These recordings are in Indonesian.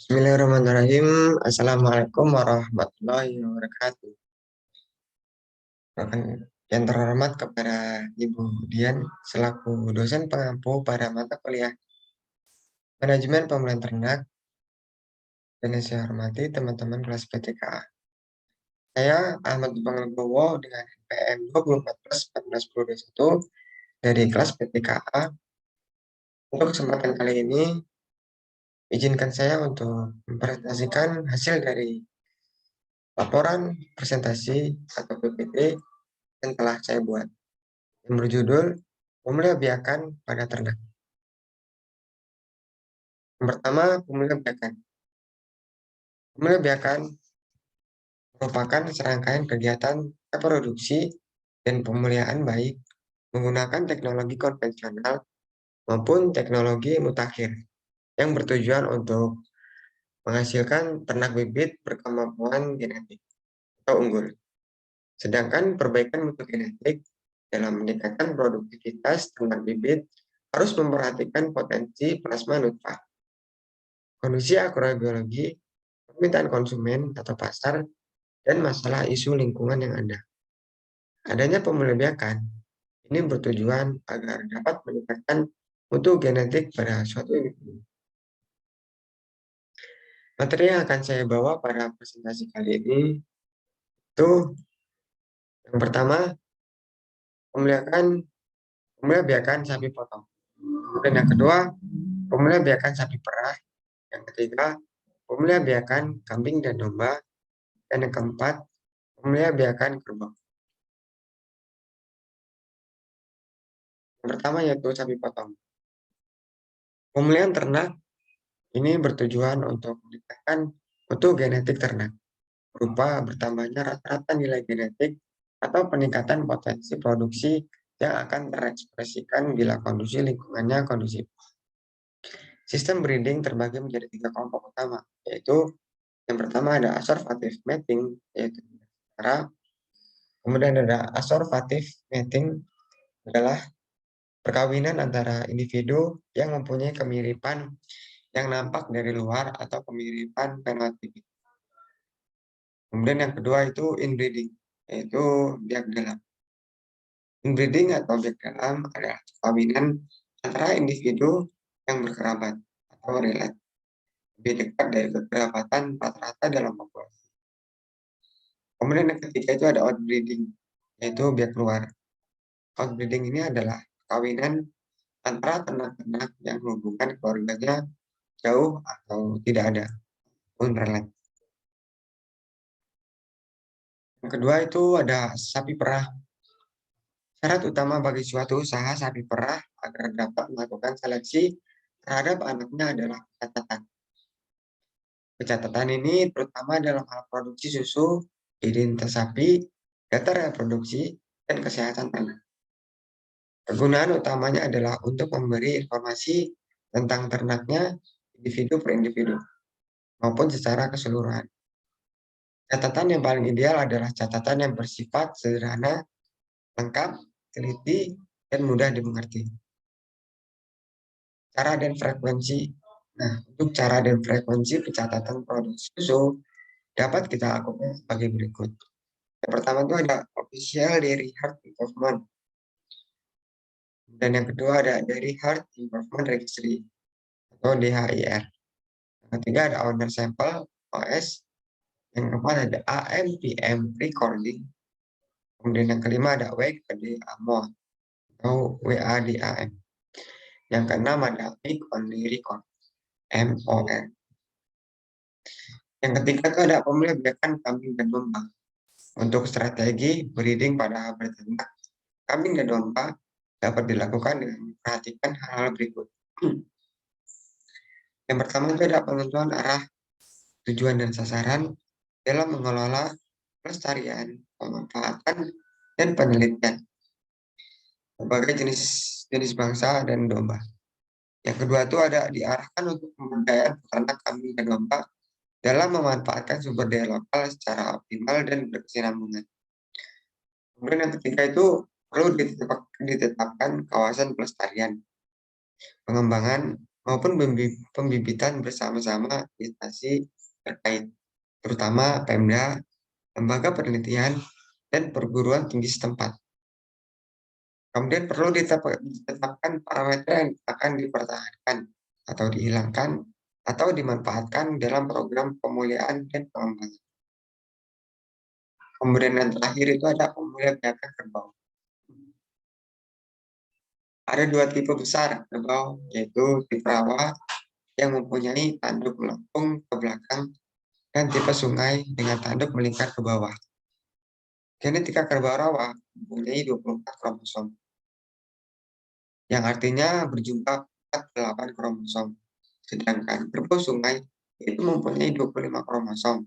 Bismillahirrahmanirrahim. Assalamualaikum warahmatullahi wabarakatuh. Yang terhormat kepada Ibu Dian selaku dosen pengampu pada mata kuliah Manajemen Pemeliharaan Ternak, dan yang saya hormati teman-teman kelas PTKA. Saya Ahmad Banglegowo dengan NPM 2014-1421 dari kelas PTKA. Untuk kesempatan kali ini, izinkan saya untuk mempresentasikan hasil dari laporan presentasi atau PPT yang telah saya buat, yang berjudul Pemulihan Biakan pada Ternak. Yang pertama, pemulihan biakan. Pemulihan biakan merupakan serangkaian kegiatan reproduksi dan pemeliharaan baik menggunakan teknologi konvensional maupun teknologi mutakhir yang bertujuan untuk menghasilkan ternak bibit berkemampuan genetik atau unggul. Sedangkan perbaikan mutu genetik dalam meningkatkan produktivitas ternak bibit harus memperhatikan potensi plasma nutfah, kondisi agrobiologi, permintaan konsumen atau pasar, dan masalah isu lingkungan yang ada. Adanya pemulihan biakan ini bertujuan agar dapat meningkatkan mutu genetik pada suatu individu. Materi yang akan saya bawa pada presentasi kali ini itu yang pertama, pemulihan biakan sapi potong. Dan yang kedua, pemulihan biakan sapi perah. Yang ketiga, pemulihan biakan kambing dan domba. Dan yang keempat, pemulihan biakan kerbau. Yang pertama yaitu sapi potong. Pemulihan ternak ini bertujuan untuk meningkatkan mutu genetik ternak, berupa bertambahnya rata-rata nilai genetik atau peningkatan potensi produksi yang akan terekspresikan bila kondisi lingkungannya kondusif. Sistem breeding terbagi menjadi 3 kelompok utama, yaitu yang pertama ada assortative mating, yaitu cara. Kemudian ada assortative mating adalah perkawinan antara individu yang mempunyai kemiripan yang nampak dari luar atau kemiripan fenotipik. Kemudian yang kedua itu inbreeding, yaitu biak dalam. Inbreeding atau biak dalam adalah perkawinan antara individu yang berkerabat atau relate, lebih dekat dari kekerabatan rata-rata dalam populasi. Kemudian yang ketiga itu ada outbreeding, yaitu biak luar. Outbreeding ini adalah perkawinan antara ternak-ternak yang hubungan keluarganya jauh atau tidak ada, pun relate. Yang kedua itu ada sapi perah. Syarat utama bagi suatu usaha sapi perah agar dapat melakukan seleksi terhadap anaknya adalah pencatatan. Pencatatan ini terutama dalam hal produksi susu, identitas sapi, data reproduksi, dan kesehatan ternak. Kegunaan utamanya adalah untuk memberi informasi tentang ternaknya individu per individu, maupun secara keseluruhan. Catatan yang paling ideal adalah catatan yang bersifat sederhana, lengkap, teliti, dan mudah dimengerti. Cara dan frekuensi. Nah, untuk cara dan frekuensi pencatatan produksi susu dapat kita lakukan sebagai berikut. Yang pertama itu ada Official Dairy Herd Improvement. Dan yang kedua ada Dairy Herd Improvement Registry atau DHIR. Yang ketiga ada Owner Sample OS. Yang keempat ada AMPM Recording. Kemudian yang kelima ada WADAMO atau WADAM. Yang keenam ada Make Only Record MOR. Yang ketiga itu ada pemilihan biakan kambing dan domba. Untuk strategi breeding pada beternak kambing dan domba dapat dilakukan dengan memperhatikan hal-hal berikut. Yang pertama itu ada penentuan arah, tujuan dan sasaran dalam mengelola pelestarian, pemanfaatan, dan penelitian berbagai jenis bangsa dan domba. Yang kedua itu ada diarahkan untuk pemberdayaan peternak kambing dan domba dalam memanfaatkan sumber daya lokal secara optimal dan berkesinambungan. Kemudian yang ketiga itu perlu ditetapkan kawasan pelestarian pengembangan maupun pembibitan bersama-sama instansi terkait, terutama Pemda, lembaga penelitian, dan perguruan tinggi setempat. Kemudian perlu ditetapkan parameter yang akan dipertahankan atau dihilangkan atau dimanfaatkan dalam program pemulihan dan pengembangan. Kemudian yang terakhir itu ada pemulihan biakan kerbau. Ada dua tipe besar kerbau, yaitu tipe rawa yang mempunyai tanduk melengkung ke belakang dan tipe sungai dengan tanduk melingkar ke bawah. Genetika kerbau rawa mempunyai 24 kromosom, yang artinya berjumlah 48 kromosom. Sedangkan kerbau sungai itu mempunyai 25 kromosom,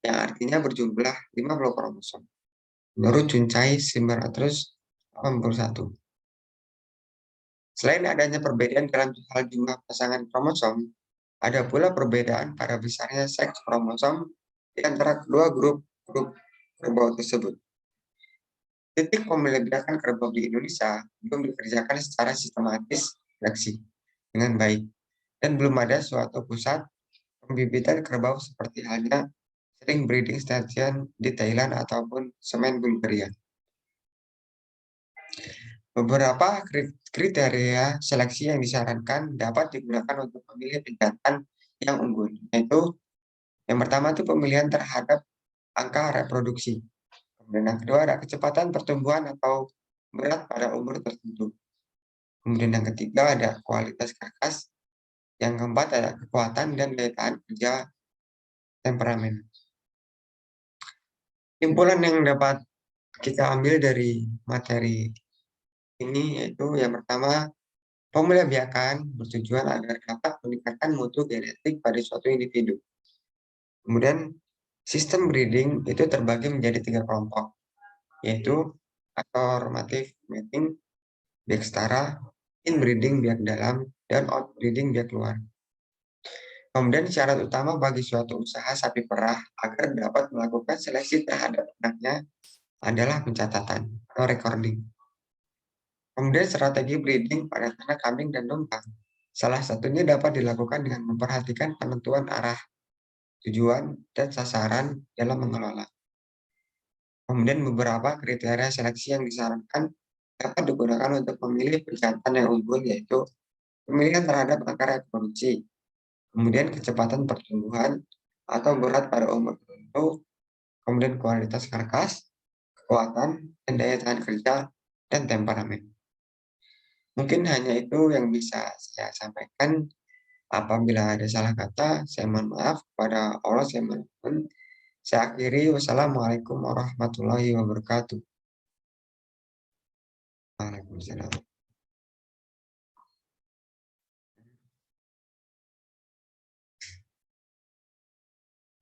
yang artinya berjumlah 50 kromosom. Menurut Cuncai 981. Selain adanya perbedaan dalam hal jumlah pasangan kromosom, ada pula perbedaan pada besarnya seks kromosom di antara kedua grup kerbau tersebut. Titik pemeliharaan kerbau di Indonesia belum dikerjakan secara sistematis seleksi dengan baik, dan belum ada suatu pusat pembibitan kerbau seperti halnya string breeding station di Thailand ataupun semen Bulgaria. Beberapa kriteria seleksi yang disarankan dapat digunakan untuk memilih pejantan yang unggul, yaitu yang pertama itu pemilihan terhadap angka reproduksi. Kemudian yang kedua ada kecepatan pertumbuhan atau berat pada umur tertentu. Kemudian yang ketiga ada kualitas karkas. Yang keempat ada kekuatan dan daya tahan kerja temperamen. Kesimpulan yang dapat kita ambil dari materi ini yaitu yang pertama, pemulihan biakan bertujuan agar dapat meningkatkan mutu genetik pada suatu individu. Kemudian sistem breeding itu terbagi menjadi 3 kelompok, yaitu affirmative mating, biak setara, inbreeding biak dalam, dan outbreeding biak luar. Kemudian syarat utama bagi suatu usaha sapi perah agar dapat melakukan seleksi terhadap anaknya adalah pencatatan atau recording. Kemudian strategi breeding pada ternak kambing dan domba. Salah satunya dapat dilakukan dengan memperhatikan penentuan arah, tujuan, dan sasaran dalam mengelola. Kemudian beberapa kriteria seleksi yang disarankan dapat digunakan untuk memilih pejantan yang unggul, yaitu pemilihan terhadap angka reproduksi, kemudian kecepatan pertumbuhan atau berat pada umur tertentu, kemudian kualitas karkas, kekuatan, dan daya tahan kerja, dan temperamen. Mungkin hanya itu yang bisa saya sampaikan. Apabila ada salah kata, saya mohon maaf. Kepada Allah saya mohon. Saya akhiri. Wassalamualaikum warahmatullahi wabarakatuh. Waalaikumsalam.